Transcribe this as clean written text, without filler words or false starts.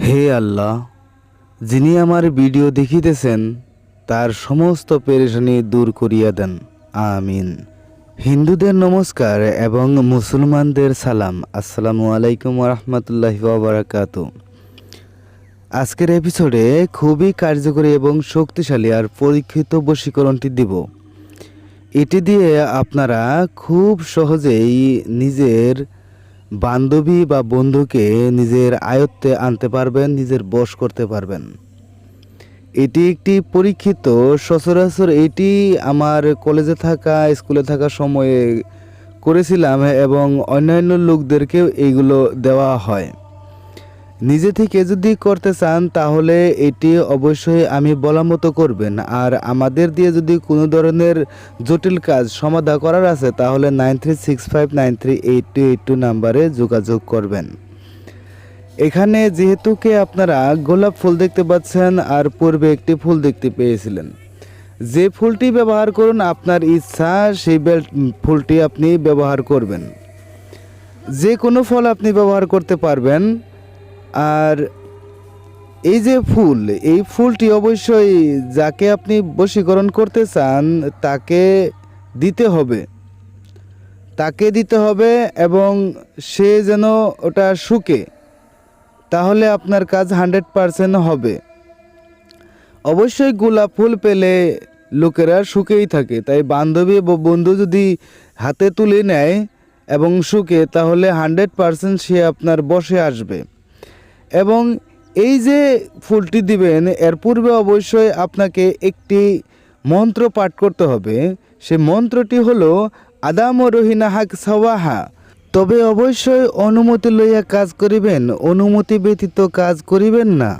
হে আল্লাহ, যিনি আমার ভিডিও দেখিতেছেন তার সমস্ত পেরেশানি দূর করিয়া দেন, আমিন। হিন্দুদের নমস্কার এবং মুসলমানদের সালাম। আসসালামু আলাইকুম রহমতুল্লাহি ওয়া বারাকাতুহু। আজকের এপিসোডে খুবই কার্যকরী এবং শক্তিশালী আর পরীক্ষিত বশীকরণটি দিব। এটি দিয়ে আপনারা খুব সহজেই নিজের বান্ধবী বা বন্ধুকে নিজের আয়ত্তে আনতে পারবেন, নিজের বশ করতে পারবেন। এটি একটি পরীক্ষিত, সচরাচর এটি আমার কলেজে থাকা, স্কুলে থাকা সময়ে করেছিলাম এবং অন্যান্য লোকদেরকেও এইগুলো দেওয়া হয়। নিজে থেকে যদি করতে চান তাহলে এটি অবশ্যই আমি বলা মতো করবেন। আর আমাদের দিয়ে যদি কোনো ধরনের জটিল কাজ সমাধা করার আছে তাহলে 9365938282 নাম্বারে যোগাযোগ করবেন। এখানে যেহেতুকে আপনারা গোলাপ ফুল দেখতে পাচ্ছেন আর পূর্বে একটি ফুল দেখতে পেয়েছিলেন, যে ফুলটি ব্যবহার করুন আপনার ইচ্ছা সেই ফুলটি আপনি ব্যবহার করবেন। যে কোনো ফল আপনি ব্যবহার করতে পারবেন। আর এই যে ফুল, এই ফুলটি অবশ্যই যাকে আপনি বশীকরণ করতে চান তাকে দিতে হবে এবং সে যেন ওটা শুকে, তাহলে আপনার কাজ 100% হবে। অবশ্যই গোলাপ ফুল পেলে লোকেরা শুকেই থাকে, তাই বান্ধবী বা বন্ধু যদি হাতে তুলে নেয় এবং শুকে তাহলে 100% সে আপনার বশে আসবে। এবং এই যে ফুলটি দিবেন এর পূর্বে অবশ্যই আপনাকে একটি মন্ত্র পাঠ করতে হবে। সে মন্ত্রটি হলো আদাম ও রহিনা হাক সাওয়াহা। তবে অবশ্যই অনুমতি লইয়া কাজ করিবেন, অনুমতি ব্যতীত কাজ করিবেন না।